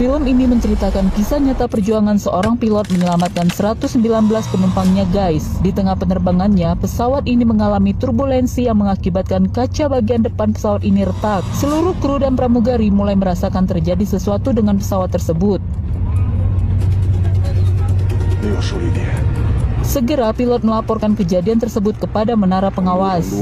Film ini menceritakan kisah nyata perjuangan seorang pilot menyelamatkan 119 penumpangnya guys. Di tengah penerbangannya, pesawat ini mengalami turbulensi yang mengakibatkan kaca bagian depan pesawat ini retak. Seluruh kru dan pramugari mulai merasakan terjadi sesuatu dengan pesawat tersebut. Segera pilot melaporkan kejadian tersebut kepada menara pengawas.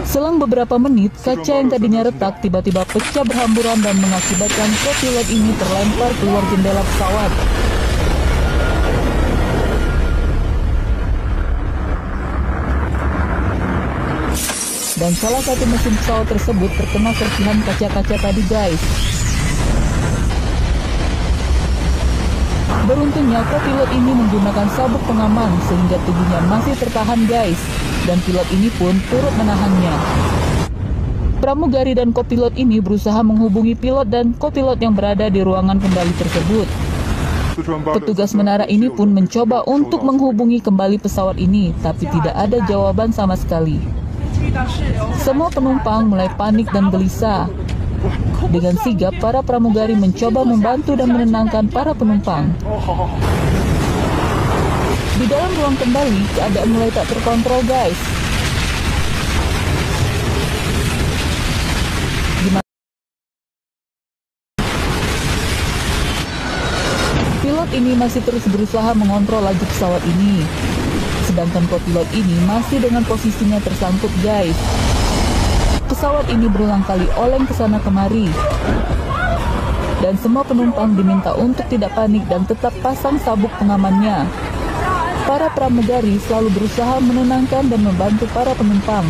Selang beberapa menit, kaca yang tadinya retak tiba-tiba pecah berhamburan dan mengakibatkan kopilot ini terlempar keluar jendela pesawat. Dan salah satu mesin pesawat tersebut terkena serpihan kaca-kaca tadi guys. Beruntungnya kopilot ini menggunakan sabuk pengaman sehingga tubuhnya masih tertahan guys. Dan pilot ini pun turut menahannya. Pramugari dan kopilot ini berusaha menghubungi pilot dan kopilot yang berada di ruangan kendali tersebut. Petugas menara ini pun mencoba untuk menghubungi kembali pesawat ini, tapi tidak ada jawaban sama sekali. Semua penumpang mulai panik dan gelisah. Dengan sigap, para pramugari mencoba membantu dan menenangkan para penumpang. Di dalam ruang kendali, keadaan mulai tak terkontrol guys. Pilot ini masih terus berusaha mengontrol laju pesawat ini. Sedangkan kopilot ini masih dengan posisinya tersangkut guys. Pesawat ini berulang kali oleng ke sana kemari. Dan semua penumpang diminta untuk tidak panik dan tetap pasang sabuk pengamannya. Para pramugari selalu berusaha menenangkan dan membantu para penumpang.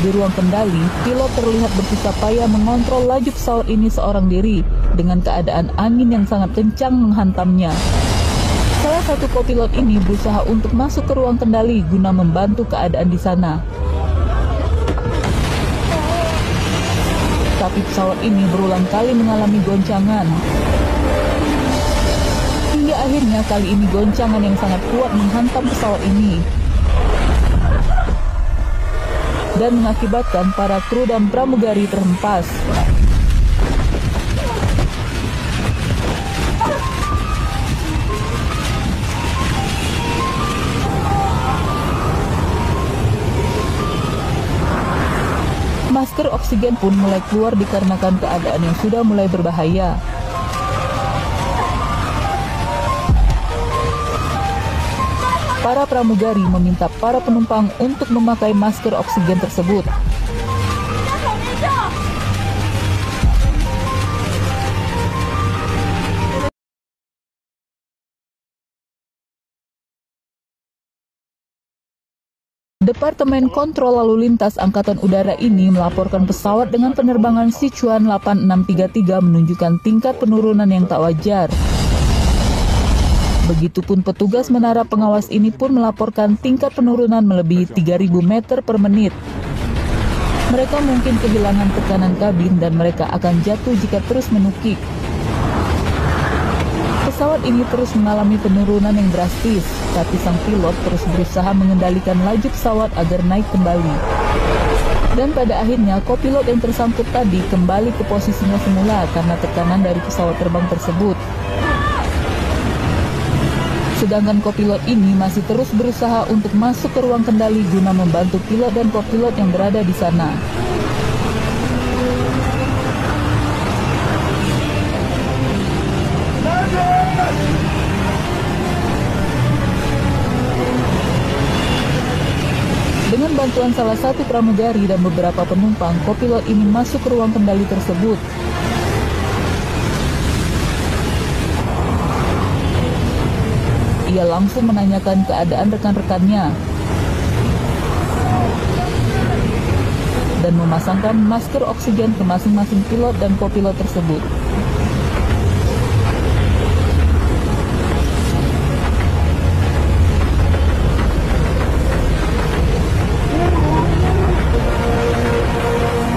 Di ruang kendali, pilot terlihat bersusah payah mengontrol laju pesawat ini seorang diri dengan keadaan angin yang sangat kencang menghantamnya. Salah satu kopilot ini berusaha untuk masuk ke ruang kendali guna membantu keadaan di sana. Tapi pesawat ini berulang kali mengalami goncangan. Hingga akhirnya kali ini goncangan yang sangat kuat menghantam pesawat ini dan mengakibatkan para kru dan pramugari terhempas. Masker oksigen pun mulai keluar dikarenakan keadaan yang sudah mulai berbahaya. Para pramugari meminta para penumpang untuk memakai masker oksigen tersebut. Departemen Kontrol Lalu Lintas Angkatan Udara ini melaporkan pesawat dengan penerbangan Sichuan 8633 menunjukkan tingkat penurunan yang tak wajar. Begitupun petugas menara pengawas ini pun melaporkan tingkat penurunan melebihi 3000 meter per menit. Mereka mungkin kehilangan tekanan kabin dan mereka akan jatuh jika terus menukik. Pesawat ini terus mengalami penurunan yang drastis, tapi sang pilot terus berusaha mengendalikan laju pesawat agar naik kembali. Dan pada akhirnya, kopilot yang tersangkut tadi kembali ke posisinya semula karena tekanan dari pesawat terbang tersebut. Sedangkan kopilot ini masih terus berusaha untuk masuk ke ruang kendali guna membantu pilot dan kopilot yang berada di sana. Dengan bantuan salah satu pramugari dan beberapa penumpang, kopilot ini masuk ke ruang kendali tersebut. Ia langsung menanyakan keadaan rekan-rekannya dan memasangkan masker oksigen ke masing-masing pilot dan kopilot tersebut.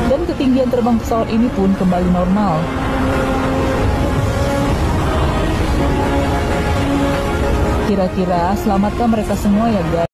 Dan ketinggian terbang pesawat ini pun kembali normal. Kira-kira selamatkan mereka semua ya guys.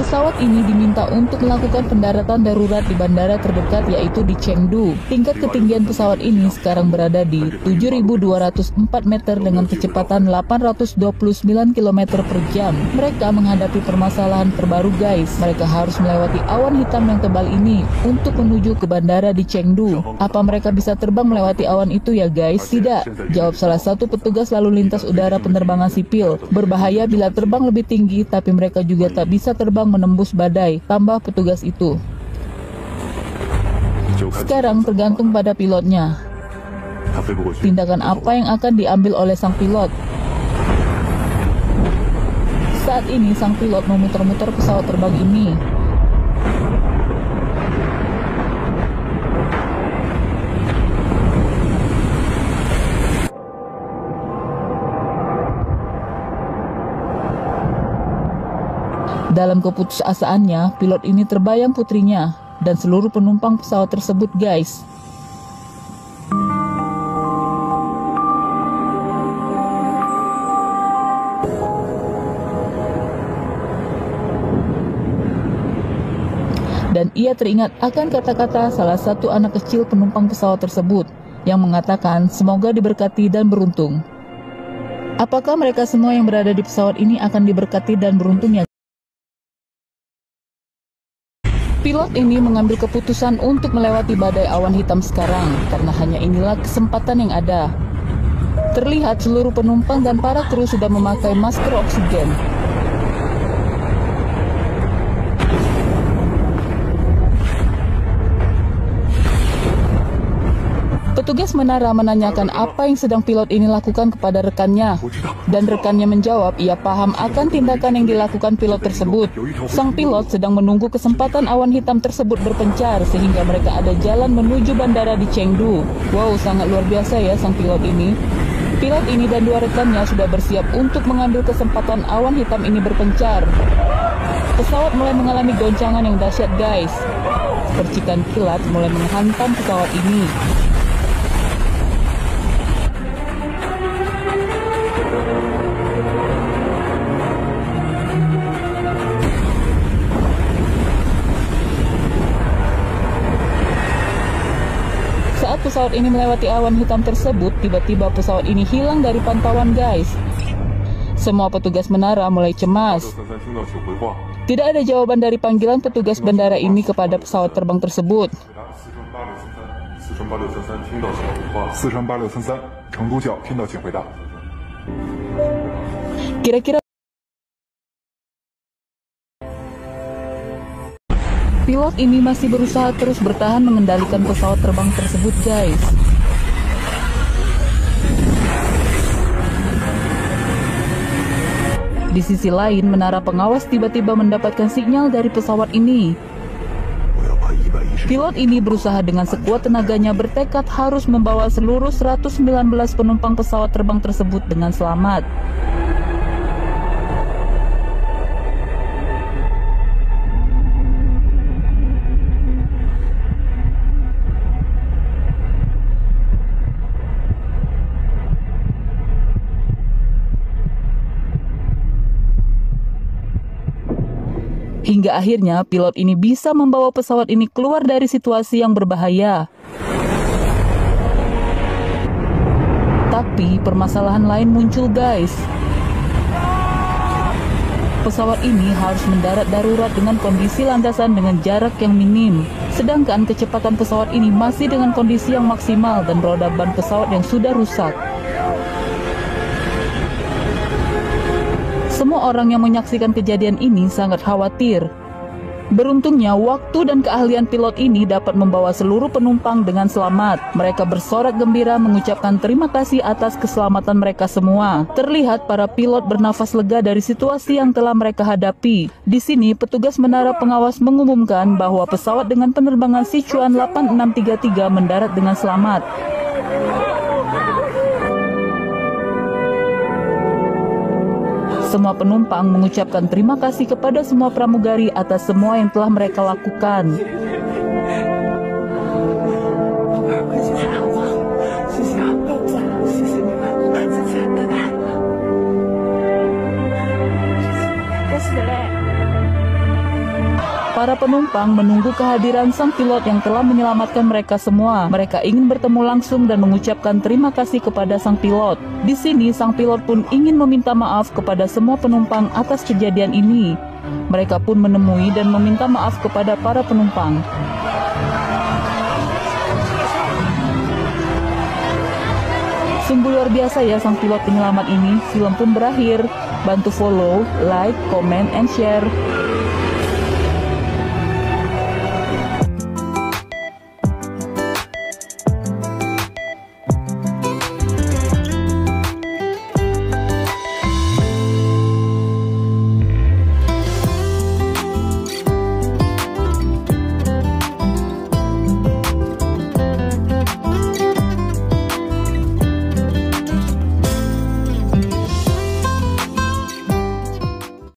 Pesawat ini diminta untuk melakukan pendaratan darurat di bandara terdekat yaitu di Chengdu. Tingkat ketinggian pesawat ini sekarang berada di 7.204 meter dengan kecepatan 829 km per jam. Mereka menghadapi permasalahan terbaru guys. Mereka harus melewati awan hitam yang tebal ini untuk menuju ke bandara di Chengdu. Apa mereka bisa terbang melewati awan itu ya guys? Tidak, jawab salah satu petugas lalu lintas udara penerbangan sipil. Berbahaya bila terbang lebih tinggi, tapi mereka juga tak bisa terbang menembus badai, tambah petugas itu. Sekarang tergantung pada pilotnya. Tindakan apa yang akan diambil oleh sang pilot? Saat ini sang pilot memutar-mutar pesawat terbang ini. Dalam keputusasaannya, pilot ini terbayang putrinya dan seluruh penumpang pesawat tersebut guys. Dan ia teringat akan kata-kata salah satu anak kecil penumpang pesawat tersebut yang mengatakan semoga diberkati dan beruntung. Apakah mereka semua yang berada di pesawat ini akan diberkati dan beruntung ya? Pilot ini mengambil keputusan untuk melewati badai awan hitam sekarang, karena hanya inilah kesempatan yang ada. Terlihat seluruh penumpang dan para kru sudah memakai masker oksigen. Petugas menara menanyakan apa yang sedang pilot ini lakukan kepada rekannya. Dan rekannya menjawab ia paham akan tindakan yang dilakukan pilot tersebut. Sang pilot sedang menunggu kesempatan awan hitam tersebut berpencar sehingga mereka ada jalan menuju bandara di Chengdu. Wow, sangat luar biasa ya sang pilot ini. Pilot ini dan dua rekannya sudah bersiap untuk mengambil kesempatan awan hitam ini berpencar. Pesawat mulai mengalami goncangan yang dahsyat guys. Percikan kilat mulai menghantam pesawat ini. Saat pesawat ini melewati awan hitam tersebut, tiba-tiba pesawat ini hilang dari pantauan guys. Semua petugas menara mulai cemas. Tidak ada jawaban dari panggilan petugas bandara ini kepada pesawat terbang tersebut. Kira-kira pilot ini masih berusaha terus bertahan mengendalikan pesawat terbang tersebut guys. Di sisi lain, menara pengawas tiba-tiba mendapatkan sinyal dari pesawat ini. Pilot ini berusaha dengan sekuat tenaganya bertekad harus membawa seluruh 119 penumpang pesawat terbang tersebut dengan selamat. Hingga akhirnya pilot ini bisa membawa pesawat ini keluar dari situasi yang berbahaya. Tapi permasalahan lain muncul guys. Pesawat ini harus mendarat darurat dengan kondisi landasan dengan jarak yang minim. Sedangkan kecepatan pesawat ini masih dengan kondisi yang maksimal dan roda ban pesawat yang sudah rusak. Semua orang yang menyaksikan kejadian ini sangat khawatir. Beruntungnya, waktu dan keahlian pilot ini dapat membawa seluruh penumpang dengan selamat. Mereka bersorak gembira mengucapkan terima kasih atas keselamatan mereka semua. Terlihat para pilot bernafas lega dari situasi yang telah mereka hadapi. Di sini, petugas menara pengawas mengumumkan bahwa pesawat dengan penerbangan Sichuan 8633 mendarat dengan selamat. Semua penumpang mengucapkan terima kasih kepada semua pramugari atas semua yang telah mereka lakukan. Para penumpang menunggu kehadiran sang pilot yang telah menyelamatkan mereka semua. Mereka ingin bertemu langsung dan mengucapkan terima kasih kepada sang pilot. Di sini, sang pilot pun ingin meminta maaf kepada semua penumpang atas kejadian ini. Mereka pun menemui dan meminta maaf kepada para penumpang. Sungguh luar biasa ya sang pilot penyelamat ini. Film pun berakhir. Bantu follow, like, comment, and share.